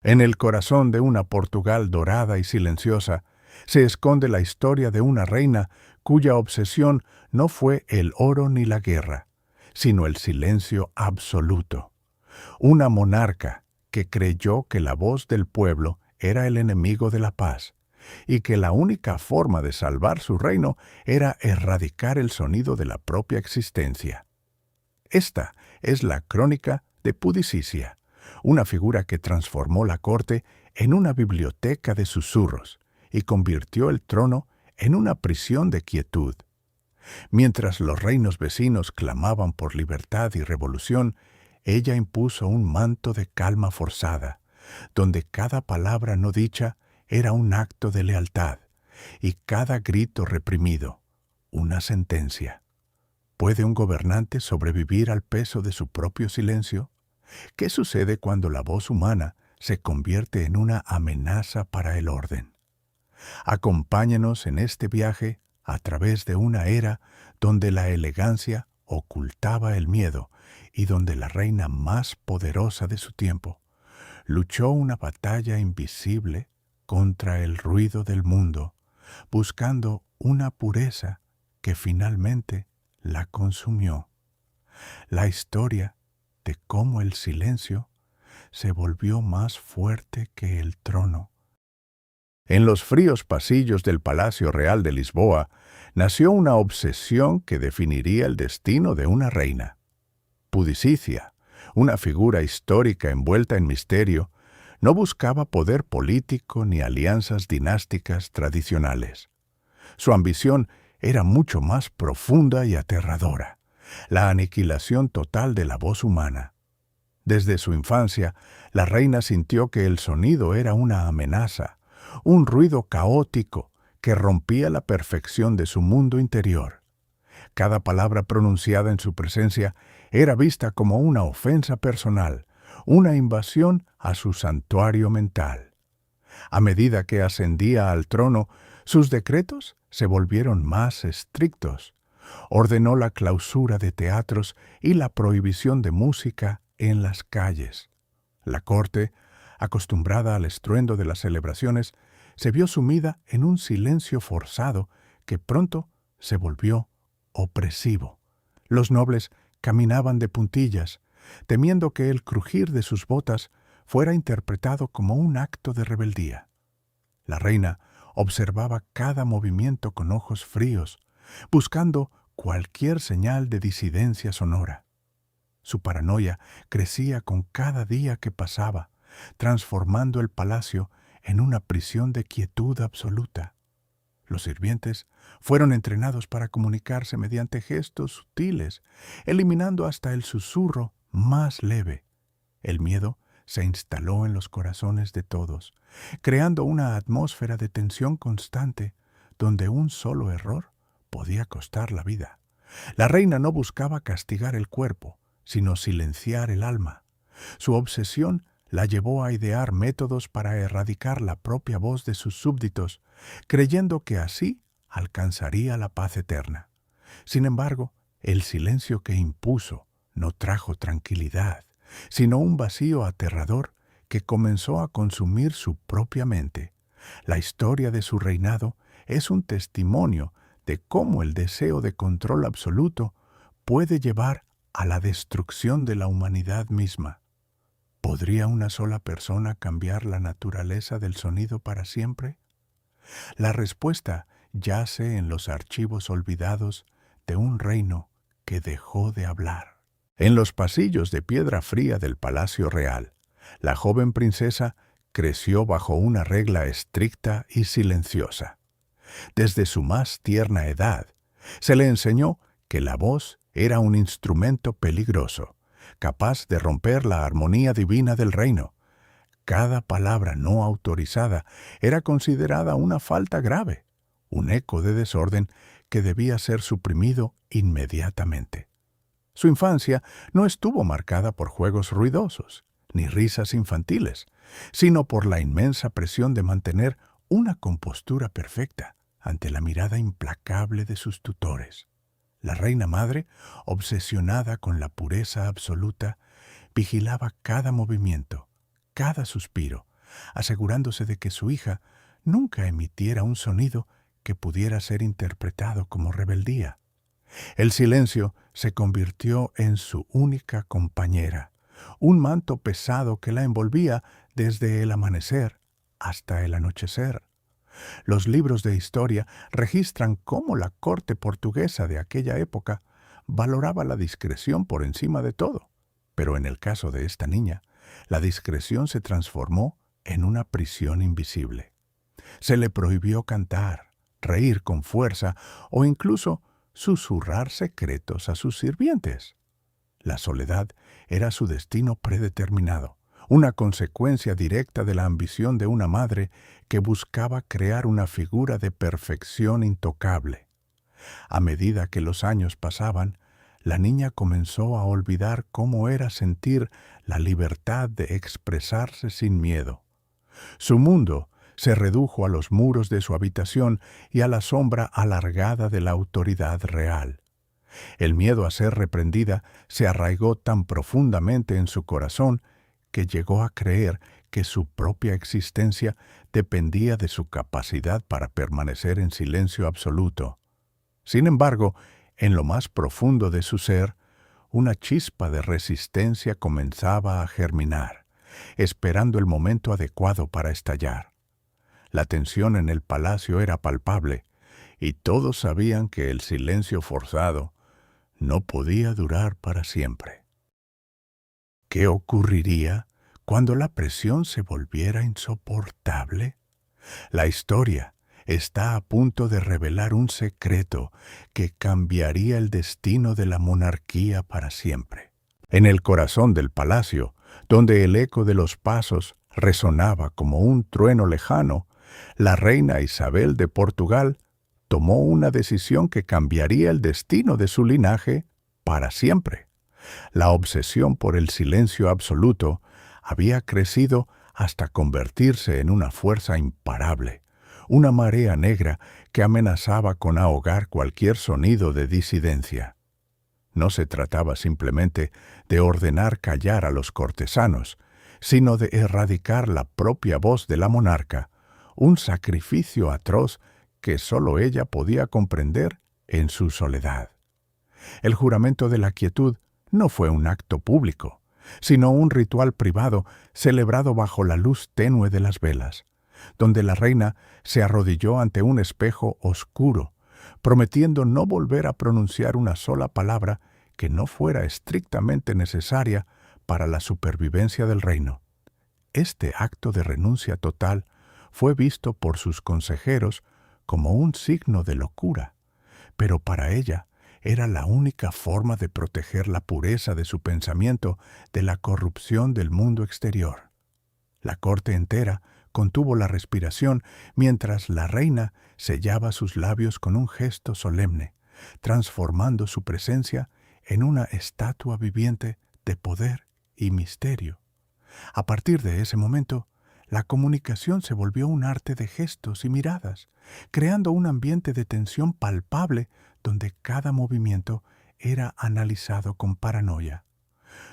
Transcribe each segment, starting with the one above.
En el corazón de una Portugal dorada y silenciosa se esconde la historia de una reina cuya obsesión no fue el oro ni la guerra, sino el silencio absoluto. Una monarca que creyó que la voz del pueblo era el enemigo de la paz y que la única forma de salvar su reino era erradicar el sonido de la propia existencia. Esta es la crónica de Pudicicia, una figura que transformó la corte en una biblioteca de susurros y convirtió el trono en una prisión de quietud. Mientras los reinos vecinos clamaban por libertad y revolución, ella impuso un manto de calma forzada, donde cada palabra no dicha era un acto de lealtad y cada grito reprimido una sentencia. ¿Puede un gobernante sobrevivir al peso de su propio silencio? ¿Qué sucede cuando la voz humana se convierte en una amenaza para el orden? Acompáñenos en este viaje a través de una era donde la elegancia ocultaba el miedo y donde la reina más poderosa de su tiempo luchó una batalla invisible contra el ruido del mundo, buscando una pureza que finalmente la consumió. La historia de cómo el silencio se volvió más fuerte que el trono. En los fríos pasillos del Palacio Real de Lisboa nació una obsesión que definiría el destino de una reina. Pudicicia, una figura histórica envuelta en misterio, no buscaba poder político ni alianzas dinásticas tradicionales. Su ambición era mucho más profunda y aterradora: la aniquilación total de la voz humana. Desde su infancia, la reina sintió que el sonido era una amenaza, un ruido caótico que rompía la perfección de su mundo interior. Cada palabra pronunciada en su presencia era vista como una ofensa personal, una invasión a su santuario mental. A medida que ascendía al trono, sus decretos se volvieron más estrictos. Ordenó la clausura de teatros y la prohibición de música en las calles. La corte, acostumbrada al estruendo de las celebraciones, se vio sumida en un silencio forzado que pronto se volvió opresivo. Los nobles caminaban de puntillas, temiendo que el crujir de sus botas fuera interpretado como un acto de rebeldía. La reina observaba cada movimiento con ojos fríos, buscando cualquier señal de disidencia sonora. Su paranoia crecía con cada día que pasaba, transformando el palacio en una prisión de quietud absoluta. Los sirvientes fueron entrenados para comunicarse mediante gestos sutiles, eliminando hasta el susurro más leve. El miedo se instaló en los corazones de todos, creando una atmósfera de tensión constante, donde un solo error podía costar la vida. La reina no buscaba castigar el cuerpo, sino silenciar el alma. Su obsesión la llevó a idear métodos para erradicar la propia voz de sus súbditos, creyendo que así alcanzaría la paz eterna. Sin embargo, el silencio que impuso no trajo tranquilidad, sino un vacío aterrador que comenzó a consumir su propia mente. La historia de su reinado es un testimonio de cómo el deseo de control absoluto puede llevar a la destrucción de la humanidad misma. ¿Podría una sola persona cambiar la naturaleza del sonido para siempre? La respuesta yace en los archivos olvidados de un reino que dejó de hablar. En los pasillos de piedra fría del Palacio Real, la joven princesa creció bajo una regla estricta y silenciosa. Desde su más tierna edad, se le enseñó que la voz era un instrumento peligroso, capaz de romper la armonía divina del reino. Cada palabra no autorizada era considerada una falta grave, un eco de desorden que debía ser suprimido inmediatamente. Su infancia no estuvo marcada por juegos ruidosos, ni risas infantiles, sino por la inmensa presión de mantener una compostura perfecta ante la mirada implacable de sus tutores. La reina madre, obsesionada con la pureza absoluta, vigilaba cada movimiento, cada suspiro, asegurándose de que su hija nunca emitiera un sonido que pudiera ser interpretado como rebeldía. El silencio se convirtió en su única compañera, un manto pesado que la envolvía desde el amanecer hasta el anochecer. Los libros de historia registran cómo la corte portuguesa de aquella época valoraba la discreción por encima de todo. Pero en el caso de esta niña, la discreción se transformó en una prisión invisible. Se le prohibió cantar, reír con fuerza o incluso susurrar secretos a sus sirvientes. La soledad era su destino predeterminado, una consecuencia directa de la ambición de una madre que buscaba crear una figura de perfección intocable. A medida que los años pasaban, la niña comenzó a olvidar cómo era sentir la libertad de expresarse sin miedo. Su mundo se redujo a los muros de su habitación y a la sombra alargada de la autoridad real. El miedo a ser reprendida se arraigó tan profundamente en su corazón que llegó a creer que su propia existencia dependía de su capacidad para permanecer en silencio absoluto. Sin embargo, en lo más profundo de su ser, una chispa de resistencia comenzaba a germinar, esperando el momento adecuado para estallar. La tensión en el palacio era palpable, y todos sabían que el silencio forzado no podía durar para siempre. ¿Qué ocurriría cuando la presión se volviera insoportable? La historia está a punto de revelar un secreto que cambiaría el destino de la monarquía para siempre. En el corazón del palacio, donde el eco de los pasos resonaba como un trueno lejano, la reina Isabel de Portugal tomó una decisión que cambiaría el destino de su linaje para siempre. La obsesión por el silencio absoluto había crecido hasta convertirse en una fuerza imparable, una marea negra que amenazaba con ahogar cualquier sonido de disidencia. No se trataba simplemente de ordenar callar a los cortesanos, sino de erradicar la propia voz de la monarca, un sacrificio atroz que sólo ella podía comprender en su soledad. El juramento de la quietud no fue un acto público, sino un ritual privado celebrado bajo la luz tenue de las velas, donde la reina se arrodilló ante un espejo oscuro, prometiendo no volver a pronunciar una sola palabra que no fuera estrictamente necesaria para la supervivencia del reino. Este acto de renuncia total fue visto por sus consejeros como un signo de locura, pero para ella era la única forma de proteger la pureza de su pensamiento de la corrupción del mundo exterior. La corte entera contuvo la respiración mientras la reina sellaba sus labios con un gesto solemne, transformando su presencia en una estatua viviente de poder y misterio. A partir de ese momento, la comunicación se volvió un arte de gestos y miradas, creando un ambiente de tensión palpable donde cada movimiento era analizado con paranoia.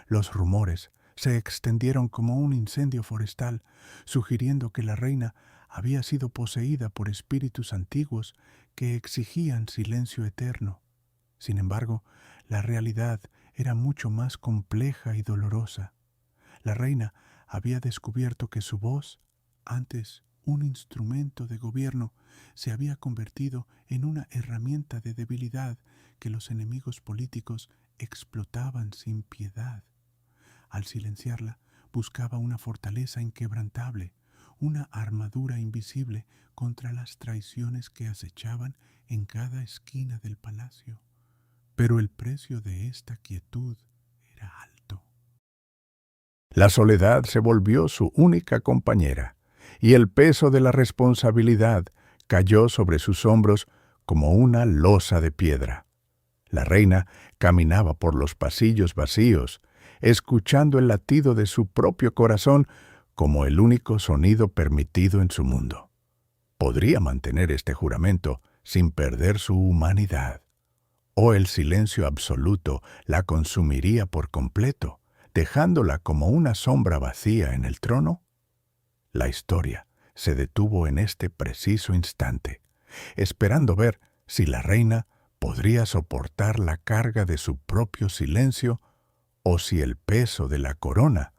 Los rumores se extendieron como un incendio forestal, sugiriendo que la reina había sido poseída por espíritus antiguos que exigían silencio eterno. Sin embargo, la realidad era mucho más compleja y dolorosa. La reina había descubierto que su voz, antes un instrumento de gobierno, se había convertido en una herramienta de debilidad que los enemigos políticos explotaban sin piedad. Al silenciarla, buscaba una fortaleza inquebrantable, una armadura invisible contra las traiciones que acechaban en cada esquina del palacio. Pero el precio de esta quietud era alto. La soledad se volvió su única compañera, y el peso de la responsabilidad cayó sobre sus hombros como una losa de piedra. La reina caminaba por los pasillos vacíos, escuchando el latido de su propio corazón como el único sonido permitido en su mundo. Podría mantener este juramento sin perder su humanidad, o el silencio absoluto la consumiría por completo, dejándola como una sombra vacía en el trono. La historia se detuvo en este preciso instante, esperando ver si la reina podría soportar la carga de su propio silencio o si el peso de la corona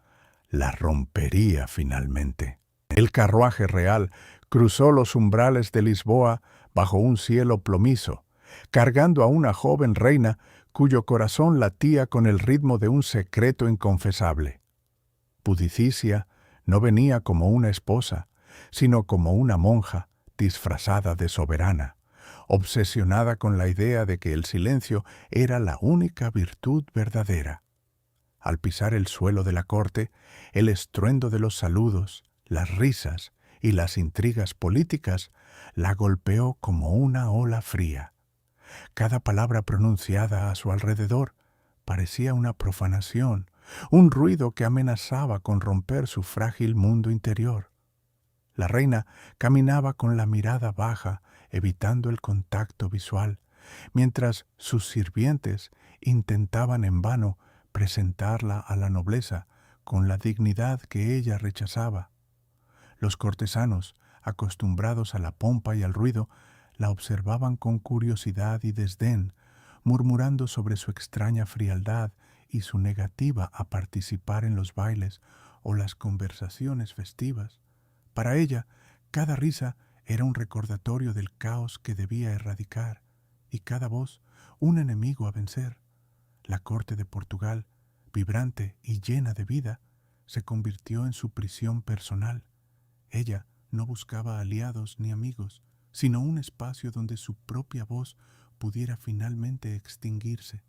la rompería finalmente. El carruaje real cruzó los umbrales de Lisboa bajo un cielo plomizo, cargando a una joven reina cuyo corazón latía con el ritmo de un secreto inconfesable. Pudicicia no venía como una esposa, sino como una monja disfrazada de soberana, obsesionada con la idea de que el silencio era la única virtud verdadera. Al pisar el suelo de la corte, el estruendo de los saludos, las risas y las intrigas políticas la golpeó como una ola fría. Cada palabra pronunciada a su alrededor parecía una profanación, un ruido que amenazaba con romper su frágil mundo interior. La reina caminaba con la mirada baja, evitando el contacto visual, mientras sus sirvientes intentaban en vano presentarla a la nobleza con la dignidad que ella rechazaba. Los cortesanos, acostumbrados a la pompa y al ruido, la observaban con curiosidad y desdén, murmurando sobre su extraña frialdad y su negativa a participar en los bailes o las conversaciones festivas. Para ella, cada risa era un recordatorio del caos que debía erradicar, y cada voz un enemigo a vencer. La corte de Portugal, vibrante y llena de vida, se convirtió en su prisión personal. Ella no buscaba aliados ni amigos, sino un espacio donde su propia voz pudiera finalmente extinguirse.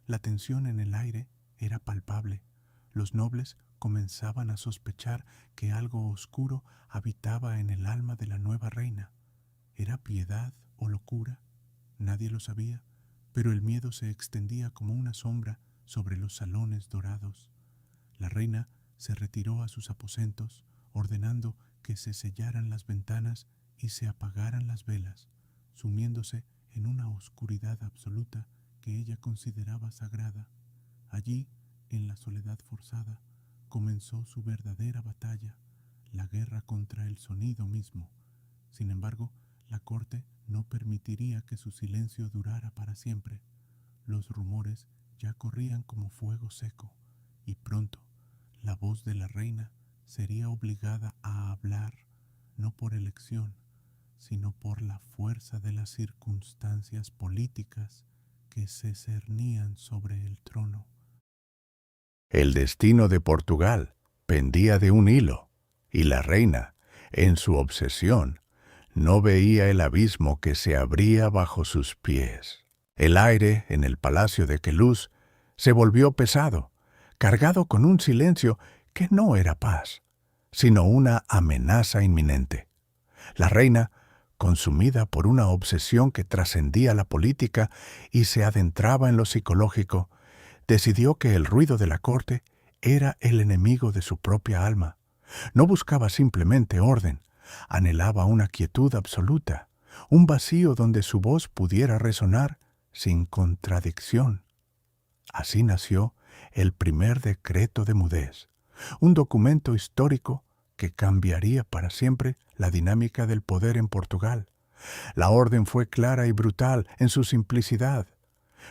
La tensión en el aire era palpable. Los nobles comenzaban a sospechar que algo oscuro habitaba en el alma de la nueva reina. ¿Era piedad o locura? Nadie lo sabía, pero el miedo se extendía como una sombra sobre los salones dorados. La reina se retiró a sus aposentos, ordenando que se sellaran las ventanas y se apagaran las velas, sumiéndose en una oscuridad absoluta que ella consideraba sagrada. Allí, en la soledad forzada, comenzó su verdadera batalla, la guerra contra el sonido mismo. Sin embargo, la corte no permitiría que su silencio durara para siempre. Los rumores ya corrían como fuego seco, y pronto la voz de la reina sería obligada a hablar, no por elección, sino por la fuerza de las circunstancias políticas que se cernían sobre el trono. El destino de Portugal pendía de un hilo, y la reina, en su obsesión, no veía el abismo que se abría bajo sus pies. El aire en el palacio de Queluz se volvió pesado, cargado con un silencio que no era paz, sino una amenaza inminente. La reina, consumida por una obsesión que trascendía la política y se adentraba en lo psicológico, decidió que el ruido de la corte era el enemigo de su propia alma. No buscaba simplemente orden, anhelaba una quietud absoluta, un vacío donde su voz pudiera resonar sin contradicción. Así nació el primer decreto de mudez, un documento histórico que cambiaría para siempre la dinámica del poder en Portugal. La orden fue clara y brutal en su simplicidad.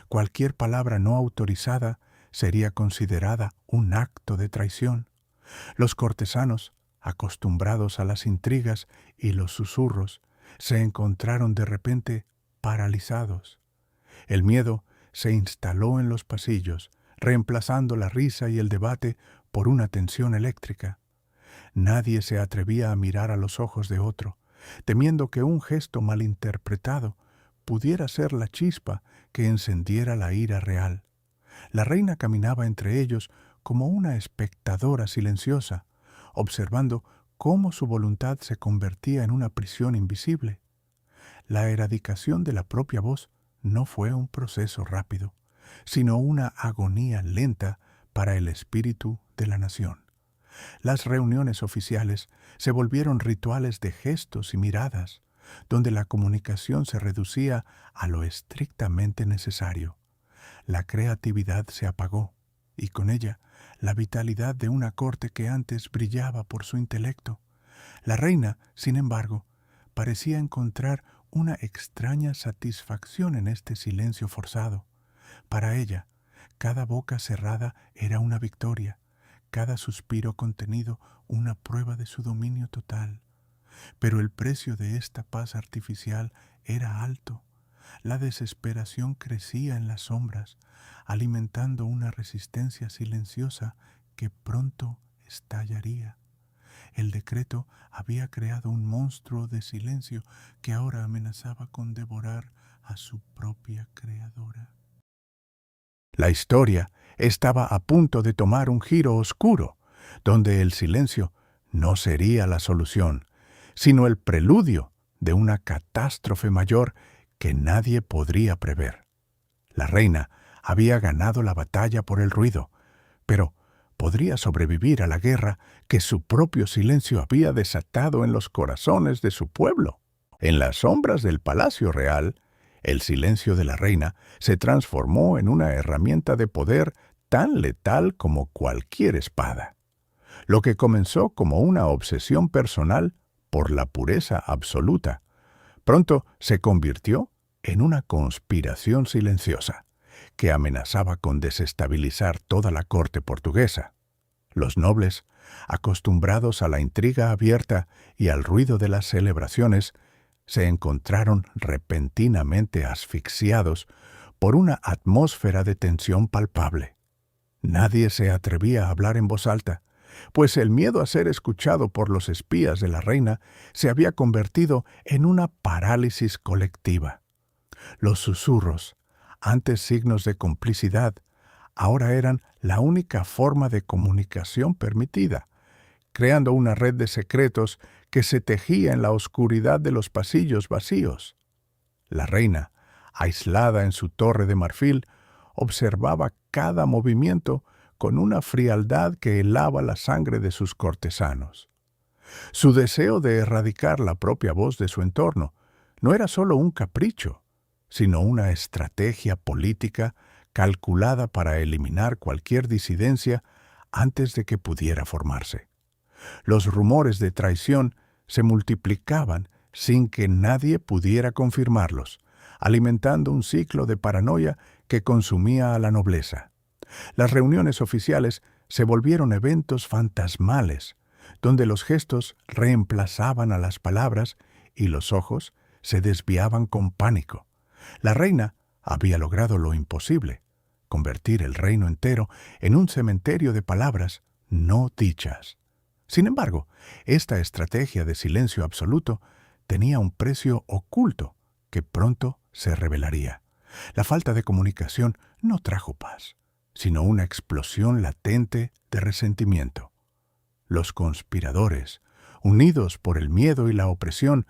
Cualquier palabra no autorizada sería considerada un acto de traición. Los cortesanos, acostumbrados a las intrigas y los susurros, se encontraron de repente paralizados. El miedo se instaló en los pasillos, reemplazando la risa y el debate por una tensión eléctrica. Nadie se atrevía a mirar a los ojos de otro, temiendo que un gesto malinterpretado pudiera ser la chispa que encendiera la ira real. La reina caminaba entre ellos como una espectadora silenciosa, observando cómo su voluntad se convertía en una prisión invisible. La erradicación de la propia voz no fue un proceso rápido, sino una agonía lenta para el espíritu de la nación. Las reuniones oficiales se volvieron rituales de gestos y miradas, donde la comunicación se reducía a lo estrictamente necesario. La creatividad se apagó, y con ella la vitalidad de una corte que antes brillaba por su intelecto. La reina, sin embargo, parecía encontrar una extraña satisfacción en este silencio forzado. Para ella, cada boca cerrada era una victoria, cada suspiro contenido una prueba de su dominio total. Pero el precio de esta paz artificial era alto. La desesperación crecía en las sombras, alimentando una resistencia silenciosa que pronto estallaría. El decreto había creado un monstruo de silencio que ahora amenazaba con devorar a su propia creadora. La historia estaba a punto de tomar un giro oscuro, donde el silencio no sería la solución, sino el preludio de una catástrofe mayor que nadie podría prever. La reina había ganado la batalla por el ruido, pero podría sobrevivir a la guerra que su propio silencio había desatado en los corazones de su pueblo. En las sombras del palacio real, el silencio de la reina se transformó en una herramienta de poder tan letal como cualquier espada. Lo que comenzó como una obsesión personal por la pureza absoluta, pronto se convirtió en una conspiración silenciosa que amenazaba con desestabilizar toda la corte portuguesa. Los nobles, acostumbrados a la intriga abierta y al ruido de las celebraciones, se encontraron repentinamente asfixiados por una atmósfera de tensión palpable. Nadie se atrevía a hablar en voz alta, pues el miedo a ser escuchado por los espías de la reina se había convertido en una parálisis colectiva. Los susurros, antes signos de complicidad, ahora eran la única forma de comunicación permitida, creando una red de secretos que se tejía en la oscuridad de los pasillos vacíos. La reina, aislada en su torre de marfil, observaba cada movimiento con una frialdad que helaba la sangre de sus cortesanos. Su deseo de erradicar la propia voz de su entorno no era solo un capricho, sino una estrategia política calculada para eliminar cualquier disidencia antes de que pudiera formarse. Los rumores de traición se multiplicaban sin que nadie pudiera confirmarlos, alimentando un ciclo de paranoia que consumía a la nobleza. Las reuniones oficiales se volvieron eventos fantasmales, donde los gestos reemplazaban a las palabras y los ojos se desviaban con pánico. La reina había logrado lo imposible, convertir el reino entero en un cementerio de palabras no dichas. Sin embargo, esta estrategia de silencio absoluto tenía un precio oculto que pronto se revelaría. La falta de comunicación no trajo paz, sino una explosión latente de resentimiento. Los conspiradores, unidos por el miedo y la opresión,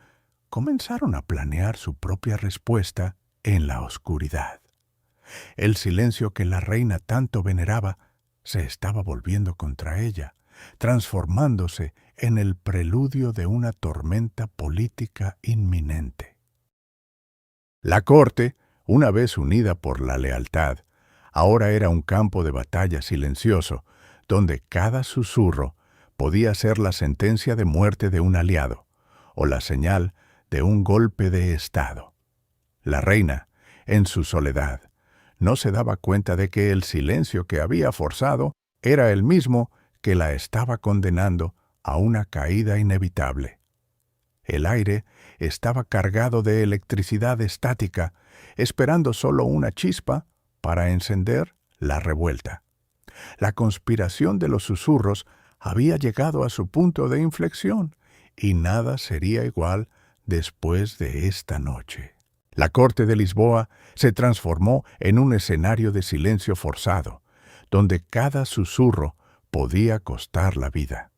comenzaron a planear su propia respuesta en la oscuridad. El silencio que la reina tanto veneraba se estaba volviendo contra ella, transformándose en el preludio de una tormenta política inminente. La corte, una vez unida por la lealtad, ahora era un campo de batalla silencioso, donde cada susurro podía ser la sentencia de muerte de un aliado, o la señal de un golpe de Estado. La reina, en su soledad, no se daba cuenta de que el silencio que había forzado era el mismo que la estaba condenando a una caída inevitable. El aire estaba cargado de electricidad estática, esperando solo una chispa para encender la revuelta. La conspiración de los susurros había llegado a su punto de inflexión, y nada sería igual después de esta noche. La corte de Lisboa se transformó en un escenario de silencio forzado, donde cada susurro podía costar la vida.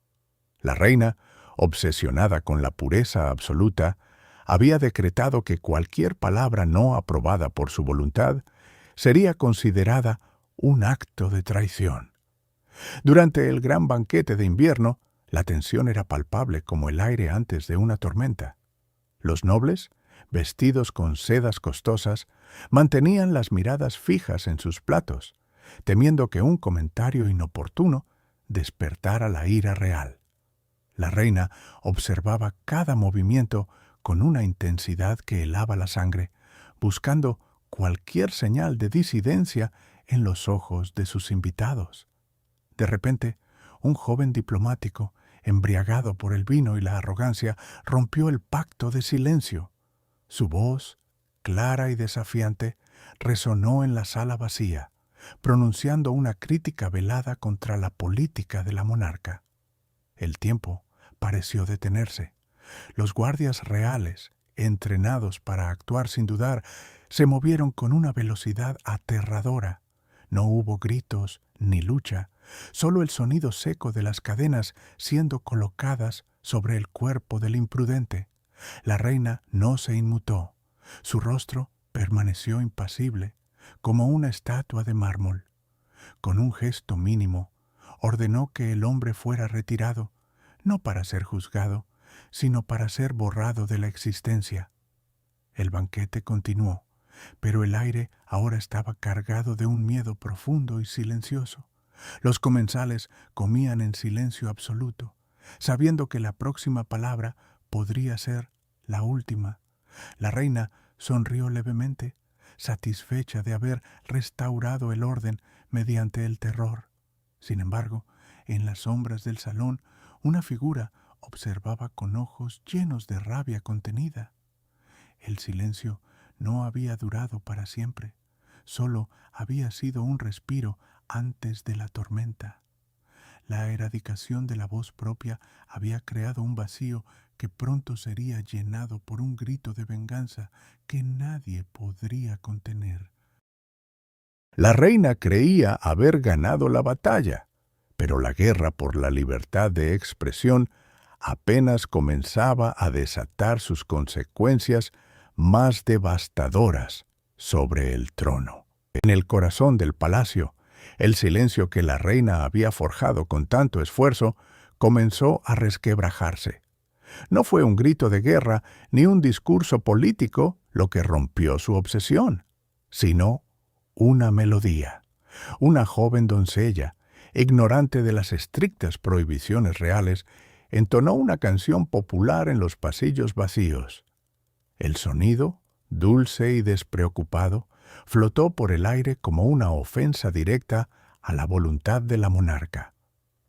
La reina, obsesionada con la pureza absoluta, había decretado que cualquier palabra no aprobada por su voluntad sería considerada un acto de traición. Durante el gran banquete de invierno, la tensión era palpable como el aire antes de una tormenta. Los nobles, vestidos con sedas costosas, mantenían las miradas fijas en sus platos, temiendo que un comentario inoportuno despertara la ira real. La reina observaba cada movimiento con una intensidad que helaba la sangre, buscando cualquier señal de disidencia en los ojos de sus invitados. De repente, un joven diplomático, embriagado por el vino y la arrogancia, rompió el pacto de silencio. Su voz, clara y desafiante, resonó en la sala vacía, pronunciando una crítica velada contra la política de la monarca. El tiempo pareció detenerse. Los guardias reales, entrenados para actuar sin dudar, se movieron con una velocidad aterradora. No hubo gritos ni lucha, solo el sonido seco de las cadenas siendo colocadas sobre el cuerpo del imprudente. La reina no se inmutó. Su rostro permaneció impasible, como una estatua de mármol. Con un gesto mínimo, ordenó que el hombre fuera retirado, no para ser juzgado, sino para ser borrado de la existencia. El banquete continuó, pero el aire ahora estaba cargado de un miedo profundo y silencioso. Los comensales comían en silencio absoluto, sabiendo que la próxima palabra podría ser la última. La reina sonrió levemente, satisfecha de haber restaurado el orden mediante el terror. Sin embargo, en las sombras del salón, una figura observaba con ojos llenos de rabia contenida. El silencio no había durado para siempre, solo había sido un respiro antes de la tormenta. La erradicación de la voz propia había creado un vacío que pronto sería llenado por un grito de venganza que nadie podría contener. La reina creía haber ganado la batalla, pero la guerra por la libertad de expresión apenas comenzaba a desatar sus consecuencias más devastadoras sobre el trono. En el corazón del palacio, el silencio que la reina había forjado con tanto esfuerzo comenzó a resquebrajarse. No fue un grito de guerra ni un discurso político lo que rompió su obsesión, sino una melodía. Una joven doncella, ignorante de las estrictas prohibiciones reales, entonó una canción popular en los pasillos vacíos. El sonido, dulce y despreocupado, flotó por el aire como una ofensa directa a la voluntad de la monarca.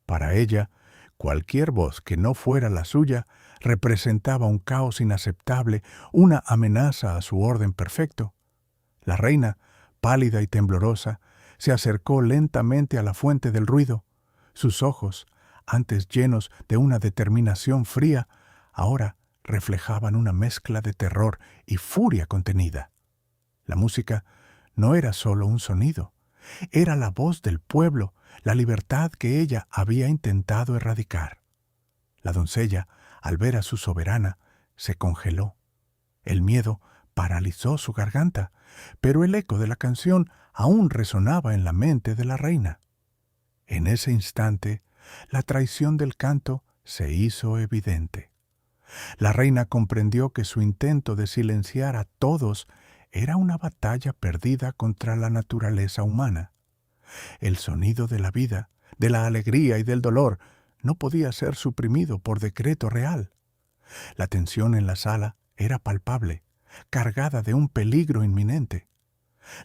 Para ella, cualquier voz que no fuera la suya representaba un caos inaceptable, una amenaza a su orden perfecto. La reina, pálida y temblorosa, se acercó lentamente a la fuente del ruido. Sus ojos, antes llenos de una determinación fría, ahora reflejaban una mezcla de terror y furia contenida. La música no era solo un sonido, era la voz del pueblo, la libertad que ella había intentado erradicar. La doncella, al ver a su soberana, se congeló. El miedo paralizó su garganta, pero el eco de la canción aún resonaba en la mente de la reina. En ese instante, la traición del canto se hizo evidente. La reina comprendió que su intento de silenciar a todos era una batalla perdida contra la naturaleza humana. El sonido de la vida, de la alegría y del dolor no podía ser suprimido por decreto real. La tensión en la sala era palpable, cargada de un peligro inminente.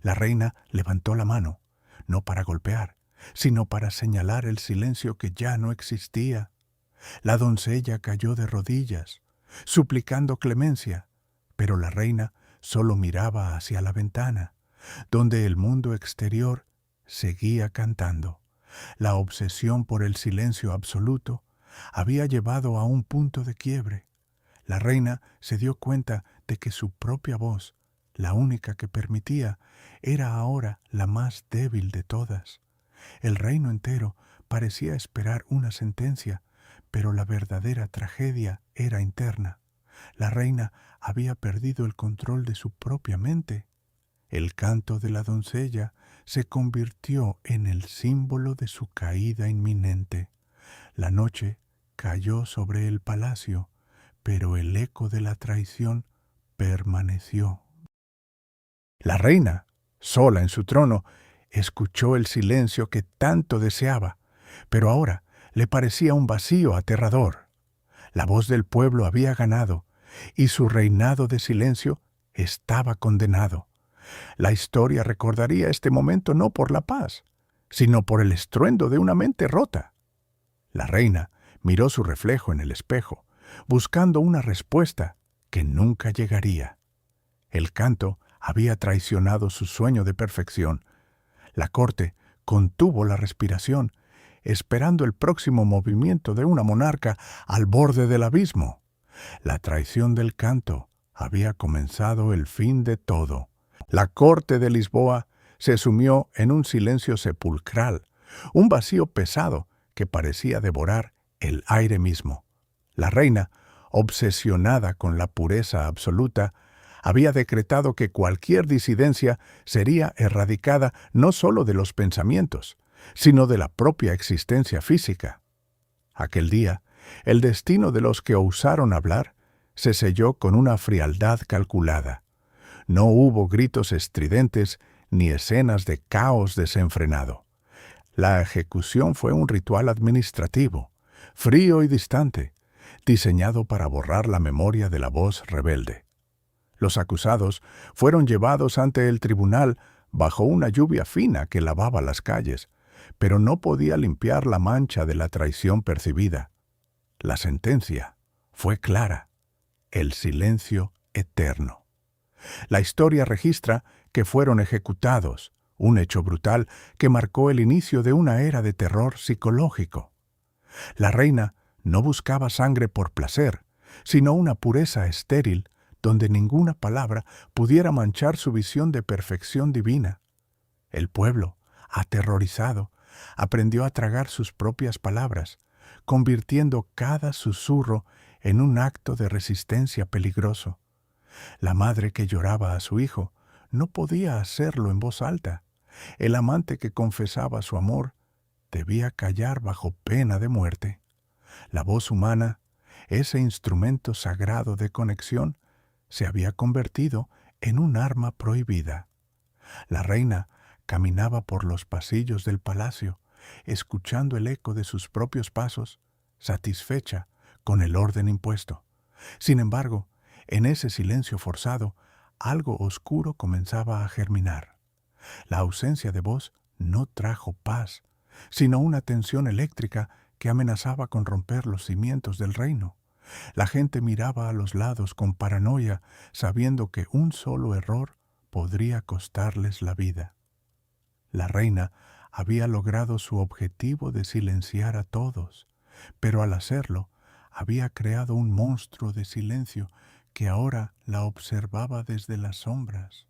La reina levantó la mano, no para golpear, sino para señalar el silencio que ya no existía. La doncella cayó de rodillas, suplicando clemencia, pero la reina solo miraba hacia la ventana, donde el mundo exterior seguía cantando. La obsesión por el silencio absoluto había llevado a un punto de quiebre. La reina se dio cuenta de que su propia voz, la única que permitía, era ahora la más débil de todas. El reino entero parecía esperar una sentencia, pero la verdadera tragedia era interna. La reina había perdido el control de su propia mente. El canto de la doncella se convirtió en el símbolo de su caída inminente. La noche cayó sobre el palacio, pero el eco de la traición permaneció. La reina, sola en su trono, escuchó el silencio que tanto deseaba, pero ahora le parecía un vacío aterrador. La voz del pueblo había ganado, y su reinado de silencio estaba condenado. La historia recordaría este momento no por la paz, sino por el estruendo de una mente rota. La reina miró su reflejo en el espejo, buscando una respuesta que nunca llegaría. El canto había traicionado su sueño de perfección. La corte contuvo la respiración, esperando el próximo movimiento de una monarca al borde del abismo. La traición del canto había comenzado el fin de todo. La corte de Lisboa se sumió en un silencio sepulcral, un vacío pesado que parecía devorar el aire mismo. La reina, obsesionada con la pureza absoluta, había decretado que cualquier disidencia sería erradicada no solo de los pensamientos, sino de la propia existencia física. Aquel día, el destino de los que osaron hablar se selló con una frialdad calculada. No hubo gritos estridentes ni escenas de caos desenfrenado. La ejecución fue un ritual administrativo, frío y distante, diseñado para borrar la memoria de la voz rebelde. Los acusados fueron llevados ante el tribunal bajo una lluvia fina que lavaba las calles, pero no podía limpiar la mancha de la traición percibida. La sentencia fue clara: el silencio eterno. La historia registra que fueron ejecutados, un hecho brutal que marcó el inicio de una era de terror psicológico. La reina no buscaba sangre por placer, sino una pureza estéril donde ninguna palabra pudiera manchar su visión de perfección divina. El pueblo, aterrorizado, aprendió a tragar sus propias palabras, convirtiendo cada susurro en un acto de resistencia peligroso. La madre que lloraba a su hijo no podía hacerlo en voz alta. El amante que confesaba su amor debía callar bajo pena de muerte. La voz humana, ese instrumento sagrado de conexión, se había convertido en un arma prohibida. La reina caminaba por los pasillos del palacio, escuchando el eco de sus propios pasos, satisfecha con el orden impuesto. Sin embargo, en ese silencio forzado, algo oscuro comenzaba a germinar. La ausencia de voz no trajo paz, sino una tensión eléctrica que amenazaba con romper los cimientos del reino. La gente miraba a los lados con paranoia, sabiendo que un solo error podría costarles la vida. La reina había logrado su objetivo de silenciar a todos, pero al hacerlo, había creado un monstruo de silencio que ahora la observaba desde las sombras.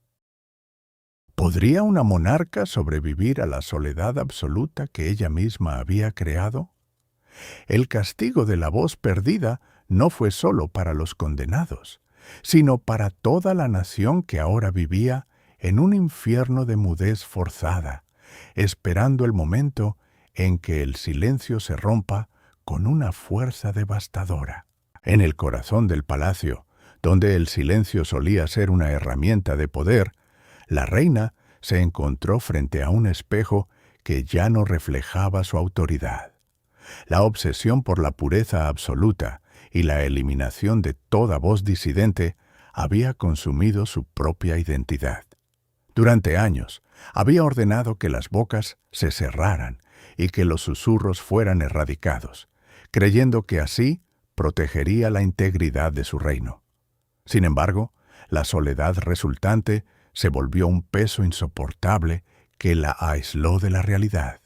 ¿Podría una monarca sobrevivir a la soledad absoluta que ella misma había creado? El castigo de la voz perdida no fue solo para los condenados, sino para toda la nación que ahora vivía en un infierno de mudez forzada, esperando el momento en que el silencio se rompa con una fuerza devastadora. En el corazón del palacio, donde el silencio solía ser una herramienta de poder, la reina se encontró frente a un espejo que ya no reflejaba su autoridad. La obsesión por la pureza absoluta y la eliminación de toda voz disidente había consumido su propia identidad. Durante años, había ordenado que las bocas se cerraran y que los susurros fueran erradicados, creyendo que así protegería la integridad de su reino. Sin embargo, la soledad resultante se volvió un peso insoportable que la aisló de la realidad.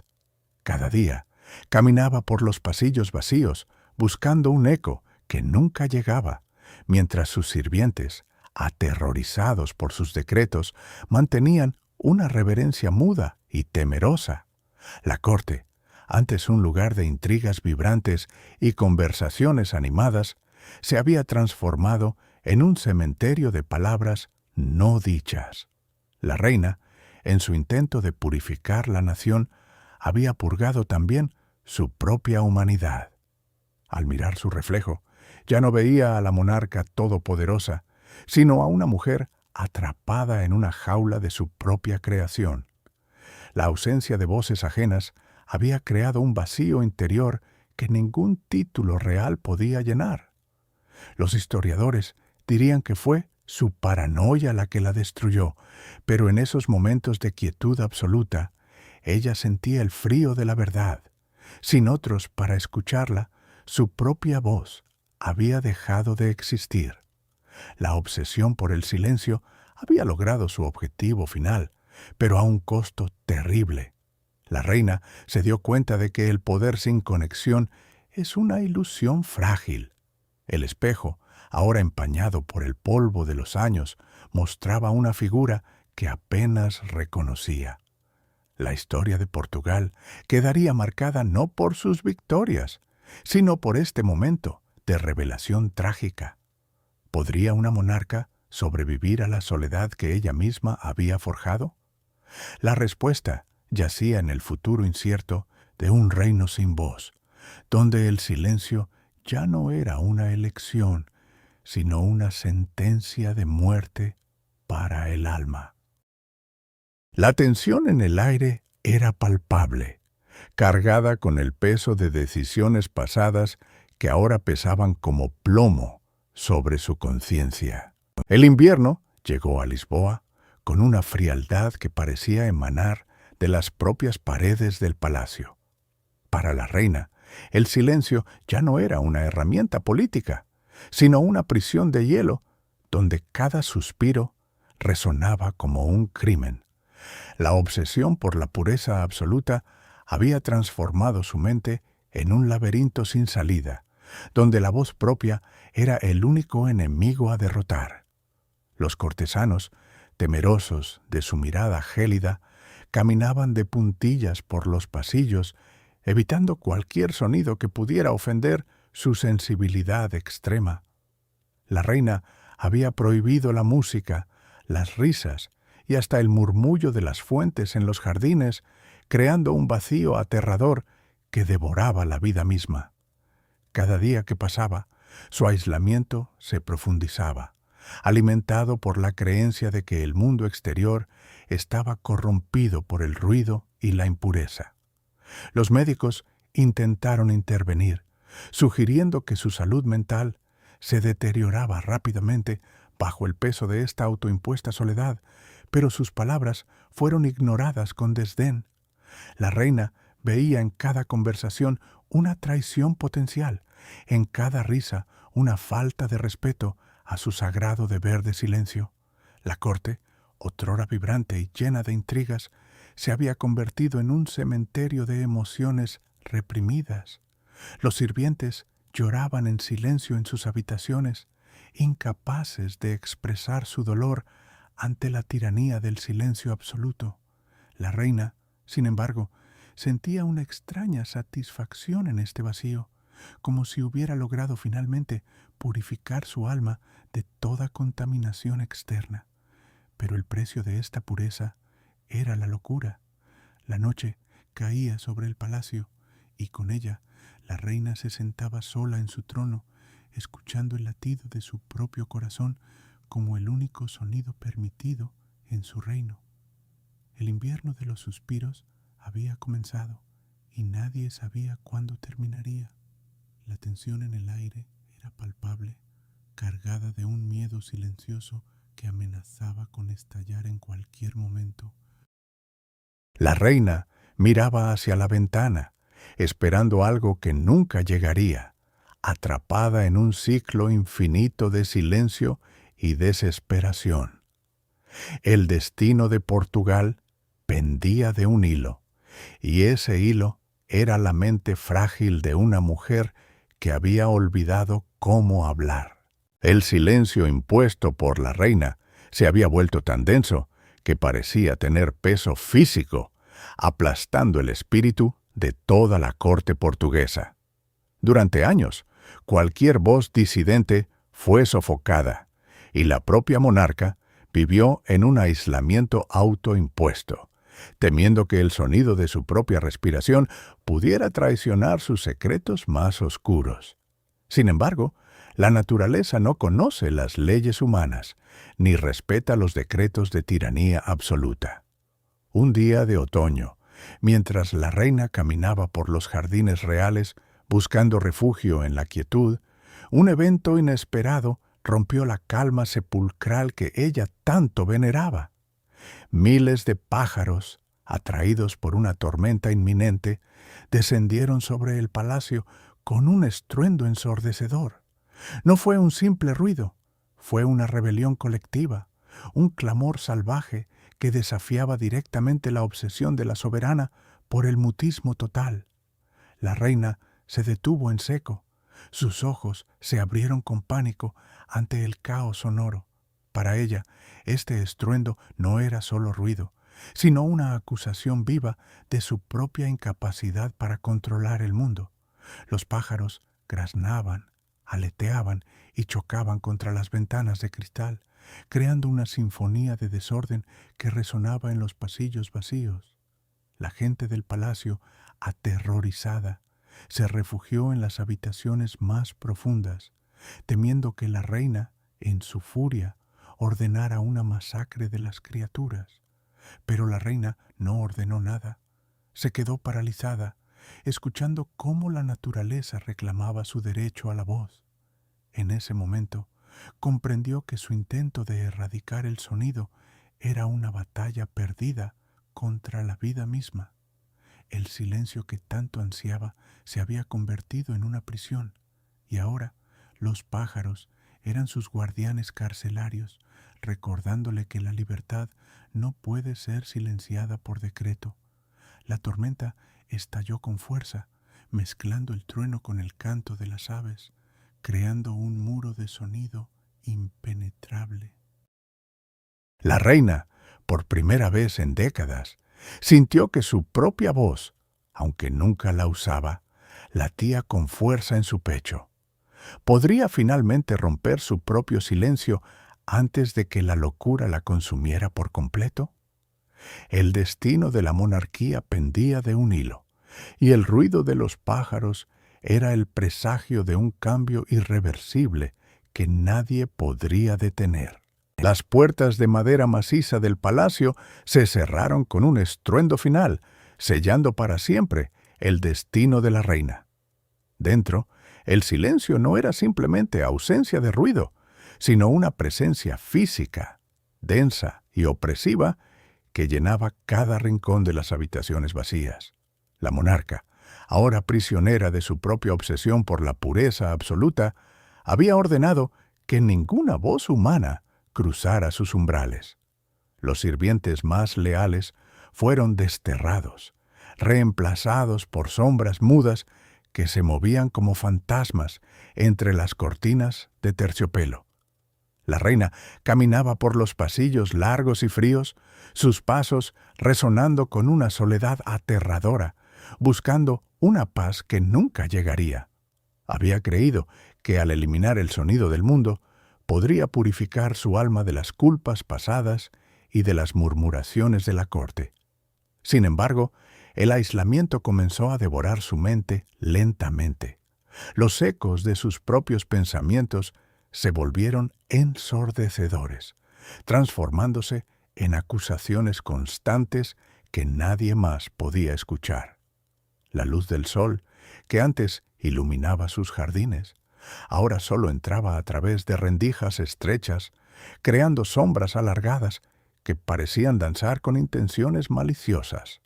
Cada día, caminaba por los pasillos vacíos, buscando un eco que nunca llegaba, mientras sus sirvientes, aterrorizados por sus decretos, mantenían una reverencia muda y temerosa. La corte, antes un lugar de intrigas vibrantes y conversaciones animadas, se había transformado en un cementerio de palabras no dichas. La reina, en su intento de purificar la nación, había purgado también su propia humanidad. Al mirar su reflejo, ya no veía a la monarca todopoderosa, sino a una mujer atrapada en una jaula de su propia creación. La ausencia de voces ajenas había creado un vacío interior que ningún título real podía llenar. Los historiadores dirían que fue su paranoia la que la destruyó, pero en esos momentos de quietud absoluta, ella sentía el frío de la verdad. Sin otros para escucharla, su propia voz había dejado de existir. La obsesión por el silencio había logrado su objetivo final, pero a un costo terrible. La reina se dio cuenta de que el poder sin conexión es una ilusión frágil. El espejo, ahora empañado por el polvo de los años, mostraba una figura que apenas reconocía. La historia de Portugal quedaría marcada no por sus victorias, sino por este momento de revelación trágica. ¿Podría una monarca sobrevivir a la soledad que ella misma había forjado? La respuesta yacía en el futuro incierto de un reino sin voz, donde el silencio ya no era una elección, sino una sentencia de muerte para el alma. La tensión en el aire era palpable, cargada con el peso de decisiones pasadas que ahora pesaban como plomo sobre su conciencia. El invierno llegó a Lisboa con una frialdad que parecía emanar de las propias paredes del palacio. Para la reina, el silencio ya no era una herramienta política, sino una prisión de hielo donde cada suspiro resonaba como un crimen. La obsesión por la pureza absoluta había transformado su mente en un laberinto sin salida, donde la voz propia era el único enemigo a derrotar. Los cortesanos, temerosos de su mirada gélida, caminaban de puntillas por los pasillos, evitando cualquier sonido que pudiera ofender su sensibilidad extrema. La reina había prohibido la música, las risas y hasta el murmullo de las fuentes en los jardines, creando un vacío aterrador que devoraba la vida misma. Cada día que pasaba, su aislamiento se profundizaba, alimentado por la creencia de que el mundo exterior estaba corrompido por el ruido y la impureza. Los médicos intentaron intervenir, sugiriendo que su salud mental se deterioraba rápidamente bajo el peso de esta autoimpuesta soledad, pero sus palabras fueron ignoradas con desdén. La reina veía en cada conversación una traición potencial, en cada risa una falta de respeto a su sagrado deber de silencio. La corte, otrora vibrante y llena de intrigas, se había convertido en un cementerio de emociones reprimidas. Los sirvientes lloraban en silencio en sus habitaciones, incapaces de expresar su dolor ante la tiranía del silencio absoluto. La reina, sin embargo, sentía una extraña satisfacción en este vacío, como si hubiera logrado finalmente purificar su alma de toda contaminación externa. Pero el precio de esta pureza era la locura. La noche caía sobre el palacio y con ella la reina se sentaba sola en su trono, escuchando el latido de su propio corazón como el único sonido permitido en su reino. El invierno de los suspiros había comenzado y nadie sabía cuándo terminaría. La tensión en el aire era palpable, cargada de un miedo silencioso que amenazaba con estallar en cualquier momento. La reina miraba hacia la ventana, esperando algo que nunca llegaría, atrapada en un ciclo infinito de silencio y desesperación. El destino de Portugal pendía de un hilo, y ese hilo era la mente frágil de una mujer que había olvidado cómo hablar. El silencio impuesto por la reina se había vuelto tan denso que parecía tener peso físico, aplastando el espíritu de toda la corte portuguesa. Durante años, cualquier voz disidente fue sofocada, y la propia monarca vivió en un aislamiento autoimpuesto, temiendo que el sonido de su propia respiración pudiera traicionar sus secretos más oscuros. Sin embargo, la naturaleza no conoce las leyes humanas, ni respeta los decretos de tiranía absoluta. Un día de otoño, mientras la reina caminaba por los jardines reales buscando refugio en la quietud, Un evento inesperado rompió la calma sepulcral que ella tanto veneraba. Miles de pájaros, atraídos por una tormenta inminente, descendieron sobre el palacio con un estruendo ensordecedor. No fue un simple ruido, fue una rebelión colectiva, un clamor salvaje que desafiaba directamente la obsesión de la soberana por el mutismo total. La reina se detuvo en seco. Sus ojos se abrieron con pánico ante el caos sonoro. Para ella, este estruendo no era solo ruido, sino una acusación viva de su propia incapacidad para controlar el mundo. Los pájaros graznaban, aleteaban y chocaban contra las ventanas de cristal, creando una sinfonía de desorden que resonaba en los pasillos vacíos. La gente del palacio, aterrorizada, se refugió en las habitaciones más profundas, temiendo que la reina, en su furia, ordenara una masacre de las criaturas. Pero la reina no ordenó nada. Se quedó paralizada, escuchando cómo la naturaleza reclamaba su derecho a la voz. En ese momento, comprendió que su intento de erradicar el sonido era una batalla perdida contra la vida misma. El silencio que tanto ansiaba se había convertido en una prisión, y ahora los pájaros eran sus guardianes carcelarios, recordándole que la libertad no puede ser silenciada por decreto. La tormenta estalló con fuerza, mezclando el trueno con el canto de las aves, creando un muro de sonido impenetrable. La reina, por primera vez en décadas, sintió que su propia voz, aunque nunca la usaba, latía con fuerza en su pecho. ¿Podría finalmente romper su propio silencio antes de que la locura la consumiera por completo? El destino de la monarquía pendía de un hilo, y el ruido de los pájaros era el presagio de un cambio irreversible que nadie podría detener. Las puertas de madera maciza del palacio se cerraron con un estruendo final, sellando para siempre el destino de la reina. Dentro, el silencio no era simplemente ausencia de ruido, sino una presencia física, densa y opresiva, que llenaba cada rincón de las habitaciones vacías. La monarca, ahora prisionera de su propia obsesión por la pureza absoluta, había ordenado que ninguna voz humana cruzara sus umbrales. Los sirvientes más leales fueron desterrados, reemplazados por sombras mudas que se movían como fantasmas entre las cortinas de terciopelo. La reina caminaba por los pasillos largos y fríos, sus pasos resonando con una soledad aterradora, buscando una paz que nunca llegaría. Había creído que al eliminar el sonido del mundo, podría purificar su alma de las culpas pasadas y de las murmuraciones de la corte. Sin embargo, el aislamiento comenzó a devorar su mente lentamente. Los ecos de sus propios pensamientos se volvieron ensordecedores, transformándose en acusaciones constantes que nadie más podía escuchar. La luz del sol, que antes iluminaba sus jardines, ahora solo entraba a través de rendijas estrechas, creando sombras alargadas que parecían danzar con intenciones maliciosas.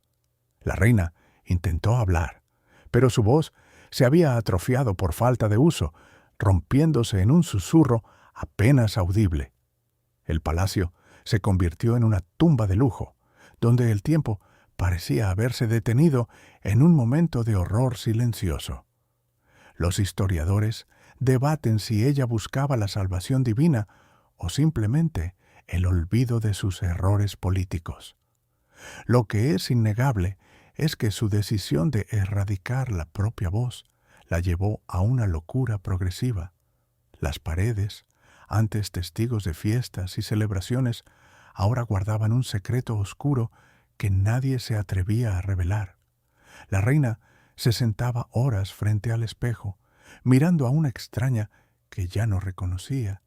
La reina intentó hablar, pero su voz se había atrofiado por falta de uso, rompiéndose en un susurro apenas audible. El palacio se convirtió en una tumba de lujo, donde el tiempo parecía haberse detenido en un momento de horror silencioso. Los historiadores debaten si ella buscaba la salvación divina o simplemente el olvido de sus errores políticos. Lo que es innegable es que su decisión de erradicar la propia voz la llevó a una locura progresiva. Las paredes, antes testigos de fiestas y celebraciones, ahora guardaban un secreto oscuro que nadie se atrevía a revelar. La reina se sentaba horas frente al espejo, mirando a una extraña que ya no reconocía,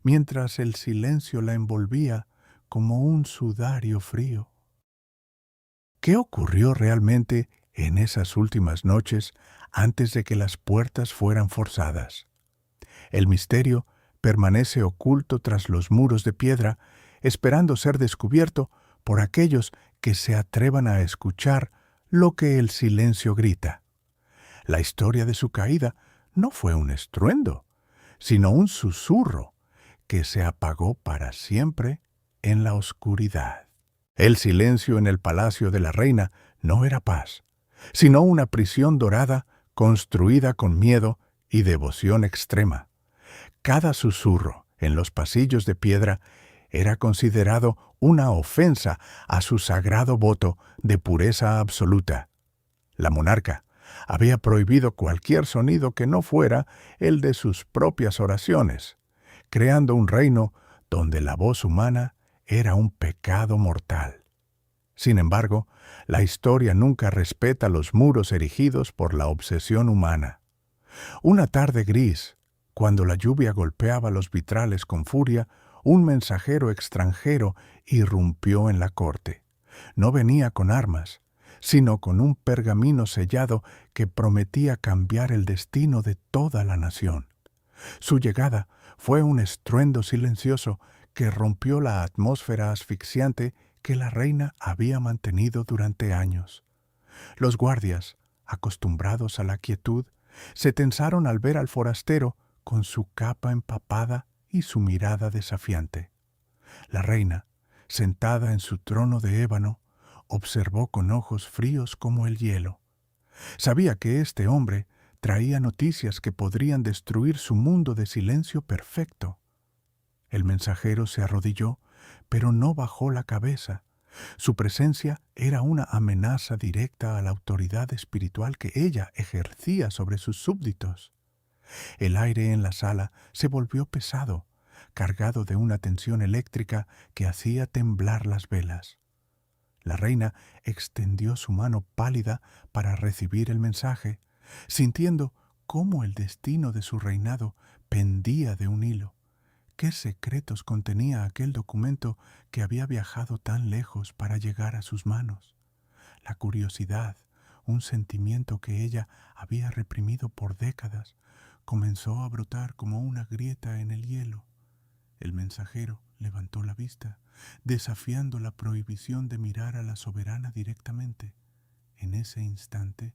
mientras el silencio la envolvía como un sudario frío. ¿Qué ocurrió realmente en esas últimas noches antes de que las puertas fueran forzadas? El misterio permanece oculto tras los muros de piedra, esperando ser descubierto por aquellos que se atrevan a escuchar lo que el silencio grita. La historia de su caída no fue un estruendo, sino un susurro que se apagó para siempre en la oscuridad. El silencio en el palacio de la reina no era paz, sino una prisión dorada construida con miedo y devoción extrema. Cada susurro en los pasillos de piedra era considerado una ofensa a su sagrado voto de pureza absoluta. La monarca había prohibido cualquier sonido que no fuera el de sus propias oraciones, creando un reino donde la voz humana era un pecado mortal. Sin embargo, la historia nunca respeta los muros erigidos por la obsesión humana. Una tarde gris, cuando la lluvia golpeaba los vitrales con furia, un mensajero extranjero irrumpió en la corte. No venía con armas, sino con un pergamino sellado que prometía cambiar el destino de toda la nación. Su llegada fue un estruendo silencioso que rompió la atmósfera asfixiante que la reina había mantenido durante años. Los guardias, acostumbrados a la quietud, se tensaron al ver al forastero con su capa empapada y su mirada desafiante. La reina, sentada en su trono de ébano, observó con ojos fríos como el hielo. Sabía que este hombre traía noticias que podrían destruir su mundo de silencio perfecto. El mensajero se arrodilló, pero no bajó la cabeza. Su presencia era una amenaza directa a la autoridad espiritual que ella ejercía sobre sus súbditos. El aire en la sala se volvió pesado, cargado de una tensión eléctrica que hacía temblar las velas. La reina extendió su mano pálida para recibir el mensaje, sintiendo cómo el destino de su reinado pendía de un hilo. ¿Qué secretos contenía aquel documento que había viajado tan lejos para llegar a sus manos? La curiosidad, un sentimiento que ella había reprimido por décadas, comenzó a brotar como una grieta en el hielo. El mensajero levantó la vista, desafiando la prohibición de mirar a la soberana directamente. En ese instante,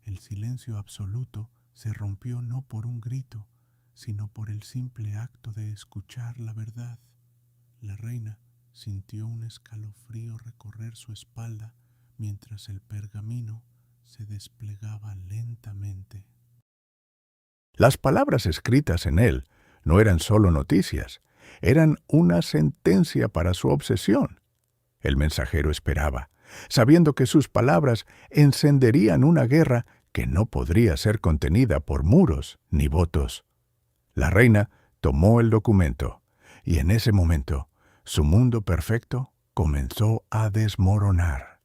el silencio absoluto se rompió no por un grito, sino por el simple acto de escuchar la verdad. La reina sintió un escalofrío recorrer su espalda mientras el pergamino se desplegaba lentamente. Las palabras escritas en él no eran solo noticias, eran una sentencia para su obsesión. El mensajero esperaba, sabiendo que sus palabras encenderían una guerra que no podría ser contenida por muros ni votos. La reina tomó el documento, y en ese momento su mundo perfecto comenzó a desmoronar.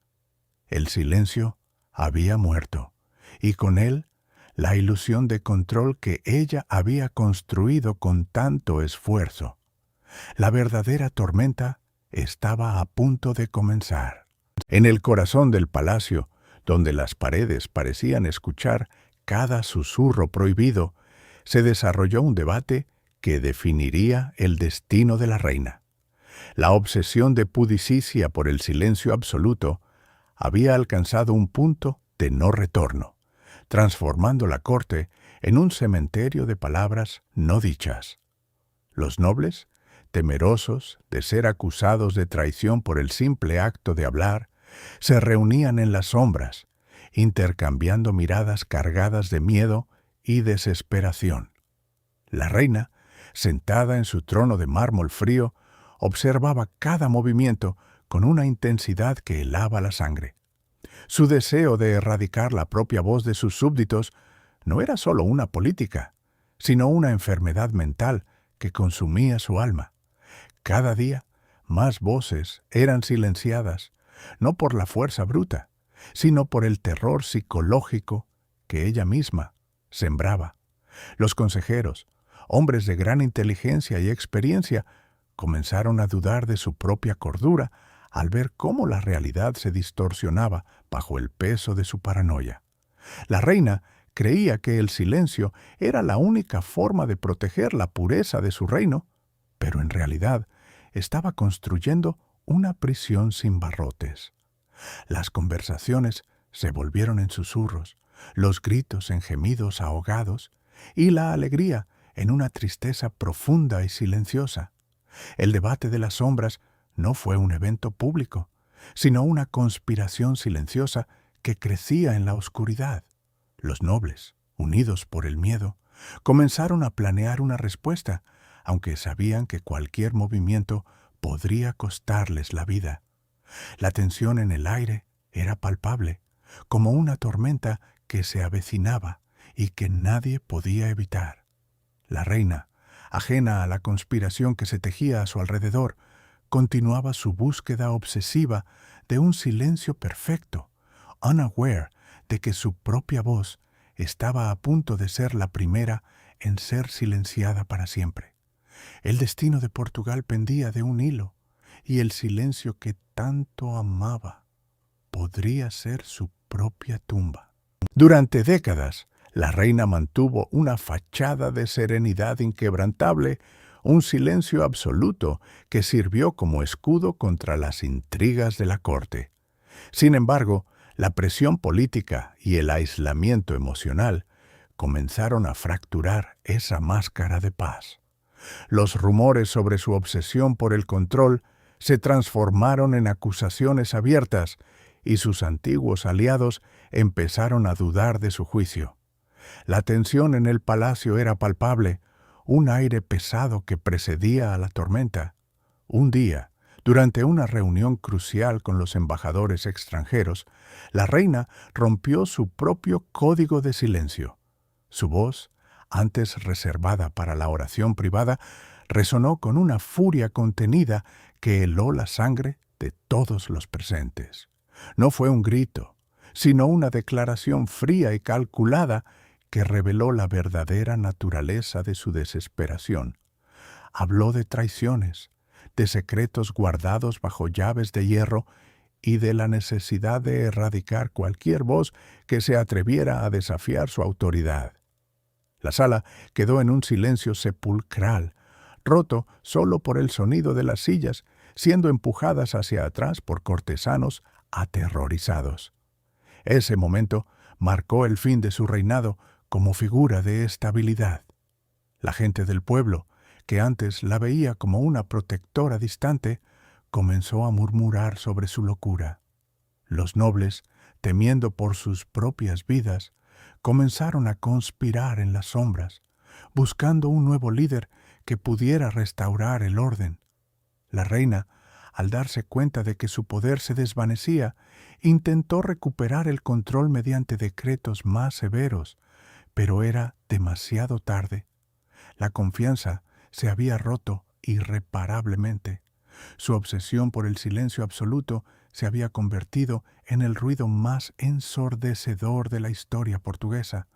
El silencio había muerto, y con él la ilusión de control que ella había construido con tanto esfuerzo. La verdadera tormenta estaba a punto de comenzar. En el corazón del palacio, donde las paredes parecían escuchar cada susurro prohibido, se desarrolló un debate que definiría el destino de la reina. La obsesión de Pudicicia por el silencio absoluto había alcanzado un punto de no retorno, transformando la corte en un cementerio de palabras no dichas. Los nobles, temerosos de ser acusados de traición por el simple acto de hablar, se reunían en las sombras, intercambiando miradas cargadas de miedo y desesperación. La reina, sentada en su trono de mármol frío, observaba cada movimiento con una intensidad que helaba la sangre. Su deseo de erradicar la propia voz de sus súbditos no era solo una política, sino una enfermedad mental que consumía su alma. Cada día, más voces eran silenciadas, no por la fuerza bruta, sino por el terror psicológico que ella misma sembraba. Los consejeros, hombres de gran inteligencia y experiencia, comenzaron a dudar de su propia cordura al ver cómo la realidad se distorsionaba bajo el peso de su paranoia. La reina creía que el silencio era la única forma de proteger la pureza de su reino, pero en realidad estaba construyendo una prisión sin barrotes. Las conversaciones se volvieron en susurros, los gritos en gemidos ahogados y la alegría en una tristeza profunda y silenciosa. El debate de las sombras no fue un evento público, sino una conspiración silenciosa que crecía en la oscuridad. Los nobles, unidos por el miedo, comenzaron a planear una respuesta, aunque sabían que cualquier movimiento podría costarles la vida. La tensión en el aire era palpable, como una tormenta que se avecinaba y que nadie podía evitar. La reina, ajena a la conspiración que se tejía a su alrededor, continuaba su búsqueda obsesiva de un silencio perfecto, unaware de que su propia voz estaba a punto de ser la primera en ser silenciada para siempre. El destino de Portugal pendía de un hilo, y el silencio que tanto amaba podría ser su propia tumba. Durante décadas, la reina mantuvo una fachada de serenidad inquebrantable, un silencio absoluto que sirvió como escudo contra las intrigas de la corte. Sin embargo, la presión política y el aislamiento emocional comenzaron a fracturar esa máscara de paz. Los rumores sobre su obsesión por el control se transformaron en acusaciones abiertas y sus antiguos aliados empezaron a dudar de su juicio. La tensión en el palacio era palpable, un aire pesado que precedía a la tormenta. Un día, durante una reunión crucial con los embajadores extranjeros, la reina rompió su propio código de silencio. Su voz, antes reservada para la oración privada, resonó con una furia contenida que heló la sangre de todos los presentes. No fue un grito, sino una declaración fría y calculada que reveló la verdadera naturaleza de su desesperación. Habló de traiciones, de secretos guardados bajo llaves de hierro y de la necesidad de erradicar cualquier voz que se atreviera a desafiar su autoridad. La sala quedó en un silencio sepulcral, roto solo por el sonido de las sillas, siendo empujadas hacia atrás por cortesanos aterrorizados. Ese momento marcó el fin de su reinado como figura de estabilidad. La gente del pueblo, que antes la veía como una protectora distante, comenzó a murmurar sobre su locura. Los nobles, temiendo por sus propias vidas, comenzaron a conspirar en las sombras, buscando un nuevo líder que pudiera restaurar el orden. La reina, al darse cuenta de que su poder se desvanecía, intentó recuperar el control mediante decretos más severos, pero era demasiado tarde. La confianza se había roto irreparablemente. Su obsesión por el silencio absoluto se había convertido en el ruido más ensordecedor de la historia portuguesa.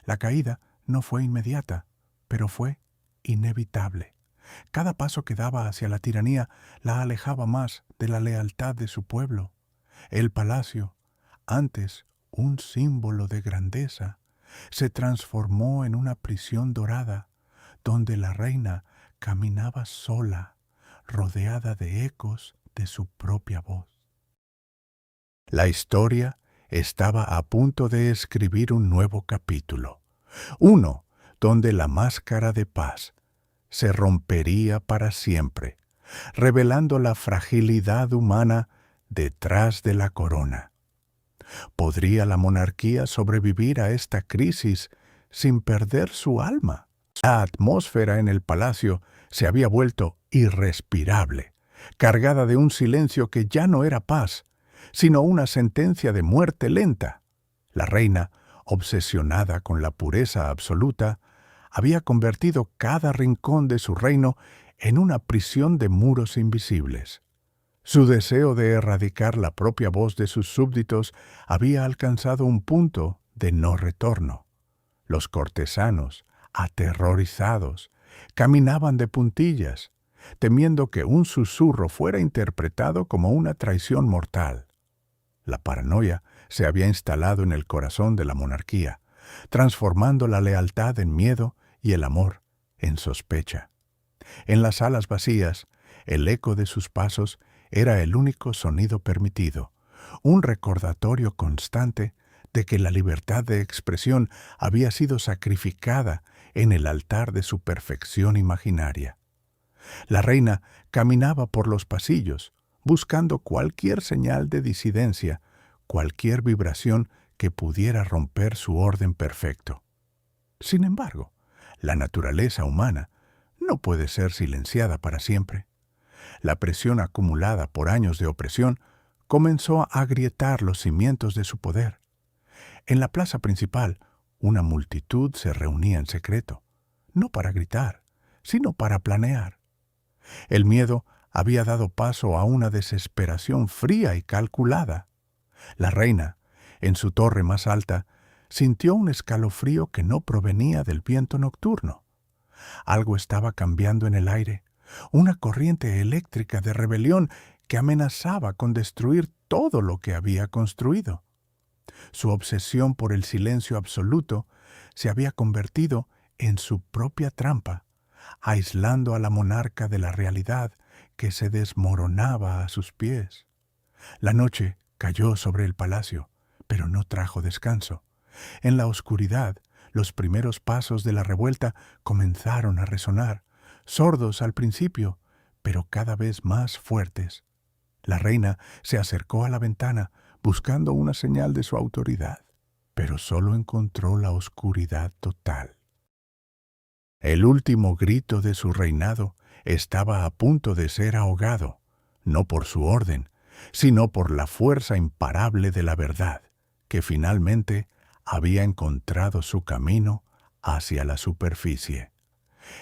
La caída no fue inmediata, pero fue inevitable. Cada paso que daba hacia la tiranía la alejaba más de la lealtad de su pueblo. El palacio, antes un símbolo de grandeza, se transformó en una prisión dorada, donde la reina caminaba sola, rodeada de ecos de su propia voz. La historia estaba a punto de escribir un nuevo capítulo, uno donde la máscara de paz se rompería para siempre, revelando la fragilidad humana detrás de la corona. ¿Podría la monarquía sobrevivir a esta crisis sin perder su alma? La atmósfera en el palacio se había vuelto irrespirable, cargada de un silencio que ya no era paz, sino una sentencia de muerte lenta. La reina, obsesionada con la pureza absoluta, había convertido cada rincón de su reino en una prisión de muros invisibles. Su deseo de erradicar la propia voz de sus súbditos había alcanzado un punto de no retorno. Los cortesanos, aterrorizados, caminaban de puntillas, temiendo que un susurro fuera interpretado como una traición mortal. La paranoia se había instalado en el corazón de la monarquía, transformando la lealtad en miedo y el amor en sospecha. En las salas vacías, el eco de sus pasos era el único sonido permitido, un recordatorio constante de que la libertad de expresión había sido sacrificada en el altar de su perfección imaginaria. La reina caminaba por los pasillos, buscando cualquier señal de disidencia, cualquier vibración que pudiera romper su orden perfecto. Sin embargo, la naturaleza humana no puede ser silenciada para siempre. La presión acumulada por años de opresión comenzó a agrietar los cimientos de su poder. En la plaza principal, una multitud se reunía en secreto, no para gritar, sino para planear. El miedo había dado paso a una desesperación fría y calculada. La reina, en su torre más alta, sintió un escalofrío que no provenía del viento nocturno. Algo estaba cambiando en el aire, una corriente eléctrica de rebelión que amenazaba con destruir todo lo que había construido. Su obsesión por el silencio absoluto se había convertido en su propia trampa, aislando a la monarca de la realidad que se desmoronaba a sus pies. La noche cayó sobre el palacio, pero no trajo descanso. En la oscuridad, los primeros pasos de la revuelta comenzaron a resonar, sordos al principio, pero cada vez más fuertes. La reina se acercó a la ventana buscando una señal de su autoridad, pero solo encontró la oscuridad total. El último grito de su reinado estaba a punto de ser ahogado, no por su orden, sino por la fuerza imparable de la verdad, que finalmente había encontrado su camino hacia la superficie.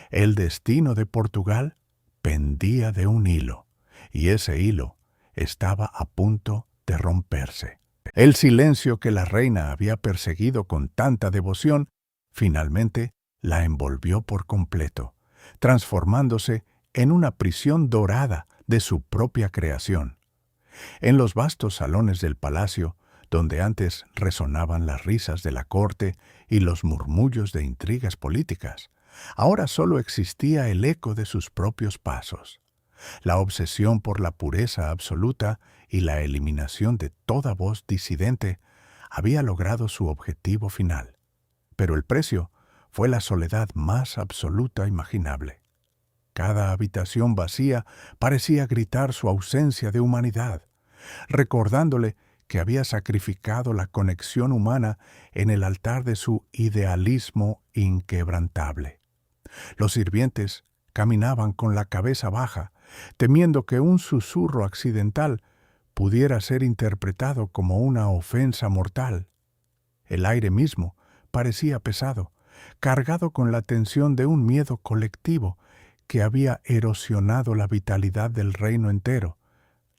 El destino de Portugal pendía de un hilo, y ese hilo estaba a punto de romperse. El silencio que la reina había perseguido con tanta devoción, finalmente la envolvió por completo, transformándose en una prisión dorada de su propia creación. En los vastos salones del palacio, donde antes resonaban las risas de la corte y los murmullos de intrigas políticas, ahora solo existía el eco de sus propios pasos. La obsesión por la pureza absoluta y la eliminación de toda voz disidente había logrado su objetivo final, pero el precio fue la soledad más absoluta imaginable. Cada habitación vacía parecía gritar su ausencia de humanidad, recordándole que había sacrificado la conexión humana en el altar de su idealismo inquebrantable. Los sirvientes caminaban con la cabeza baja, temiendo que un susurro accidental pudiera ser interpretado como una ofensa mortal. El aire mismo parecía pesado, cargado con la tensión de un miedo colectivo que había erosionado la vitalidad del reino entero.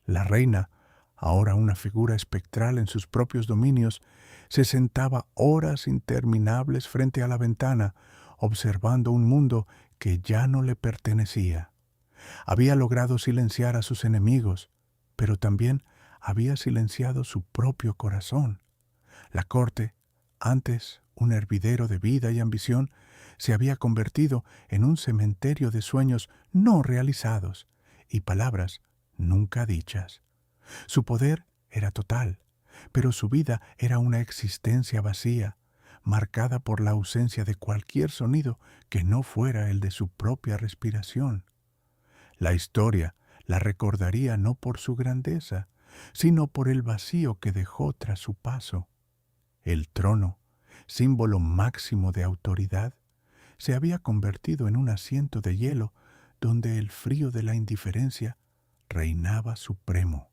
La reina, ahora una figura espectral en sus propios dominios, se sentaba horas interminables frente a la ventana, observando un mundo que ya no le pertenecía. Había logrado silenciar a sus enemigos, pero también había silenciado su propio corazón. La corte, antes un hervidero de vida y ambición, se había convertido en un cementerio de sueños no realizados y palabras nunca dichas. Su poder era total, pero su vida era una existencia vacía, marcada por la ausencia de cualquier sonido que no fuera el de su propia respiración. La historia la recordaría no por su grandeza, sino por el vacío que dejó tras su paso. El trono, símbolo máximo de autoridad, se había convertido en un asiento de hielo donde el frío de la indiferencia reinaba supremo.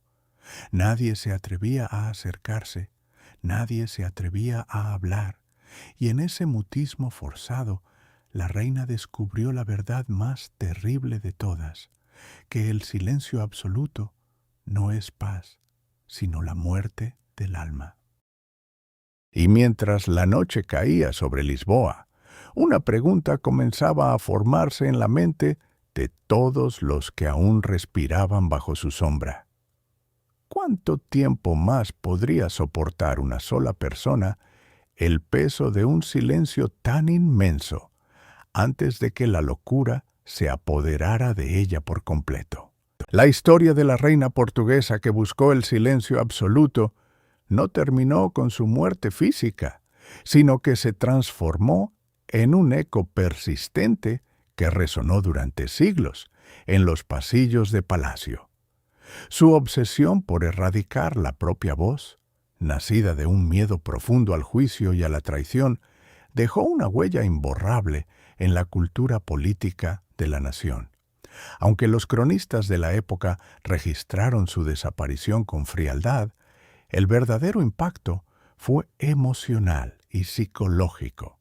Nadie se atrevía a acercarse, nadie se atrevía a hablar, y en ese mutismo forzado, la reina descubrió la verdad más terrible de todas, que el silencio absoluto no es paz, sino la muerte del alma. Y mientras la noche caía sobre Lisboa, una pregunta comenzaba a formarse en la mente de todos los que aún respiraban bajo su sombra. ¿Cuánto tiempo más podría soportar una sola persona el peso de un silencio tan inmenso antes de que la locura se apoderara de ella por completo. La historia de la reina portuguesa que buscó el silencio absoluto no terminó con su muerte física, sino que se transformó en un eco persistente que resonó durante siglos en los pasillos de palacio. Su obsesión por erradicar la propia voz, nacida de un miedo profundo al juicio y a la traición, dejó una huella imborrable en la cultura política de la nación. Aunque los cronistas de la época registraron su desaparición con frialdad, el verdadero impacto fue emocional y psicológico,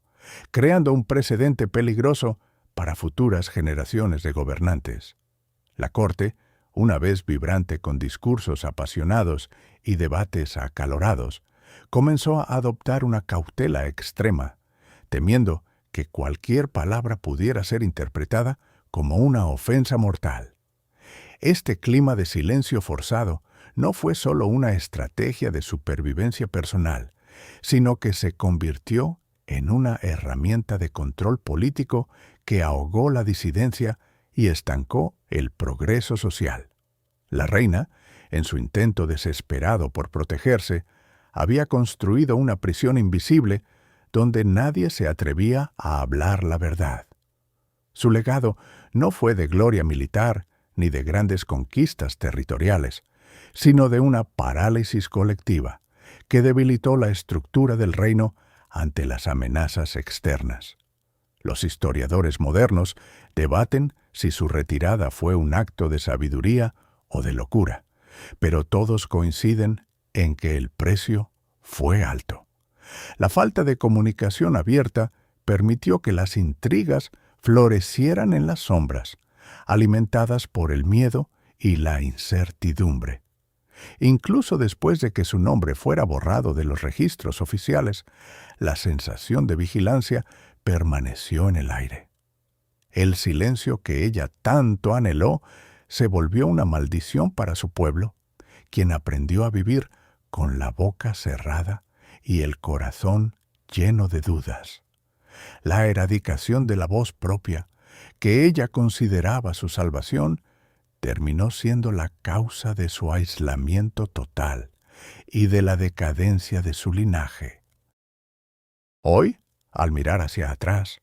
creando un precedente peligroso para futuras generaciones de gobernantes. La corte, una vez vibrante con discursos apasionados y debates acalorados, comenzó a adoptar una cautela extrema, temiendo que cualquier palabra pudiera ser interpretada como una ofensa mortal. Este clima de silencio forzado no fue solo una estrategia de supervivencia personal, sino que se convirtió en una herramienta de control político que ahogó la disidencia y estancó el progreso social. La reina, en su intento desesperado por protegerse, había construido una prisión invisible donde nadie se atrevía a hablar la verdad. Su legado no fue de gloria militar ni de grandes conquistas territoriales, sino de una parálisis colectiva que debilitó la estructura del reino ante las amenazas externas. Los historiadores modernos debaten si su retirada fue un acto de sabiduría o de locura, pero todos coinciden en que el precio fue alto. La falta de comunicación abierta permitió que las intrigas florecieran en las sombras, alimentadas por el miedo y la incertidumbre. Incluso después de que su nombre fuera borrado de los registros oficiales, la sensación de vigilancia permaneció en el aire. El silencio que ella tanto anheló se volvió una maldición para su pueblo, quien aprendió a vivir con la boca cerrada y el corazón lleno de dudas. La erradicación de la voz propia, que ella consideraba su salvación, terminó siendo la causa de su aislamiento total y de la decadencia de su linaje. Hoy, al mirar hacia atrás,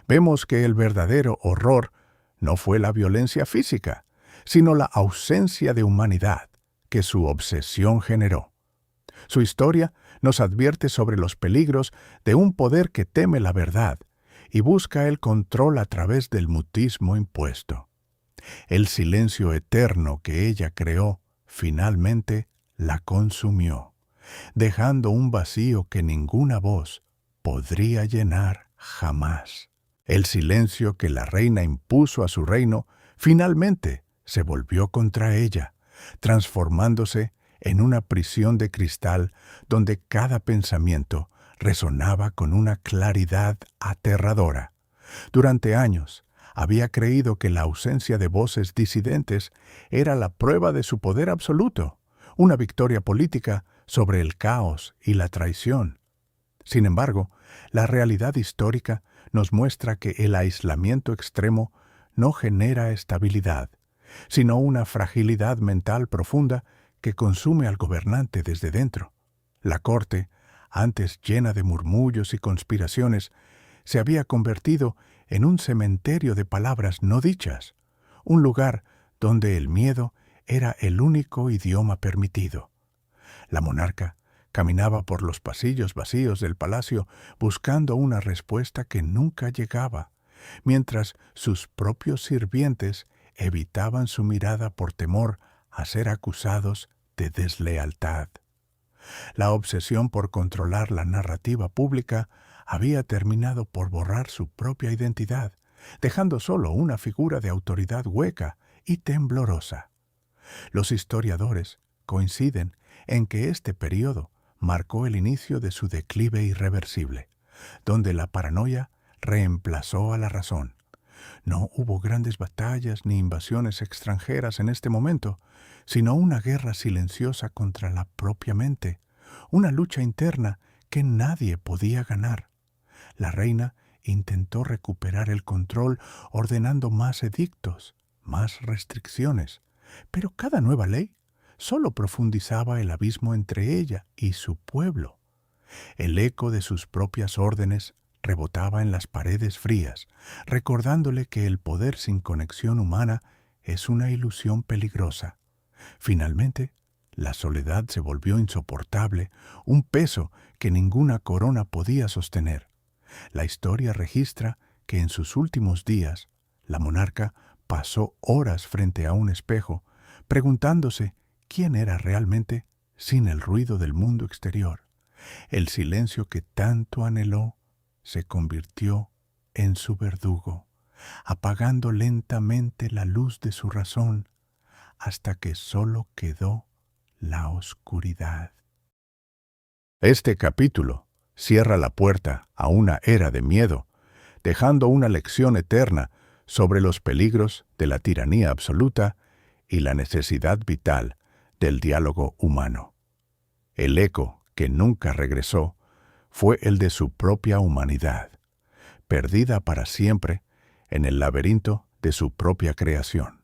vemos que el verdadero horror no fue la violencia física, sino la ausencia de humanidad que su obsesión generó. Su historia nos advierte sobre los peligros de un poder que teme la verdad y busca el control a través del mutismo impuesto. El silencio eterno que ella creó finalmente la consumió, dejando un vacío que ninguna voz podría llenar jamás. El silencio que la reina impuso a su reino finalmente se volvió contra ella, transformándose en una prisión de cristal donde cada pensamiento resonaba con una claridad aterradora. Durante años, había creído que la ausencia de voces disidentes era la prueba de su poder absoluto, una victoria política sobre el caos y la traición. Sin embargo, la realidad histórica nos muestra que el aislamiento extremo no genera estabilidad, sino una fragilidad mental profunda que consume al gobernante desde dentro. La corte, antes llena de murmullos y conspiraciones, se había convertido en un cementerio de palabras no dichas, un lugar donde el miedo era el único idioma permitido. La monarca caminaba por los pasillos vacíos del palacio buscando una respuesta que nunca llegaba, mientras sus propios sirvientes evitaban su mirada por temor a ser acusados de deslealtad. La obsesión por controlar la narrativa pública había terminado por borrar su propia identidad, dejando solo una figura de autoridad hueca y temblorosa. Los historiadores coinciden en que este periodo marcó el inicio de su declive irreversible, donde la paranoia reemplazó a la razón. No hubo grandes batallas ni invasiones extranjeras en este momento, sino una guerra silenciosa contra la propia mente, una lucha interna que nadie podía ganar. La reina intentó recuperar el control ordenando más edictos, más restricciones, pero cada nueva ley solo profundizaba el abismo entre ella y su pueblo. El eco de sus propias órdenes rebotaba en las paredes frías, recordándole que el poder sin conexión humana es una ilusión peligrosa. Finalmente, la soledad se volvió insoportable, un peso que ninguna corona podía sostener. La historia registra que en sus últimos días, la monarca pasó horas frente a un espejo, preguntándose quién era realmente sin el ruido del mundo exterior. El silencio que tanto anheló se convirtió en su verdugo, apagando lentamente la luz de su razón hasta que solo quedó la oscuridad. Este capítulo cierra la puerta a una era de miedo, dejando una lección eterna sobre los peligros de la tiranía absoluta y la necesidad vital del diálogo humano. El eco que nunca regresó fue el de su propia humanidad, perdida para siempre en el laberinto de su propia creación.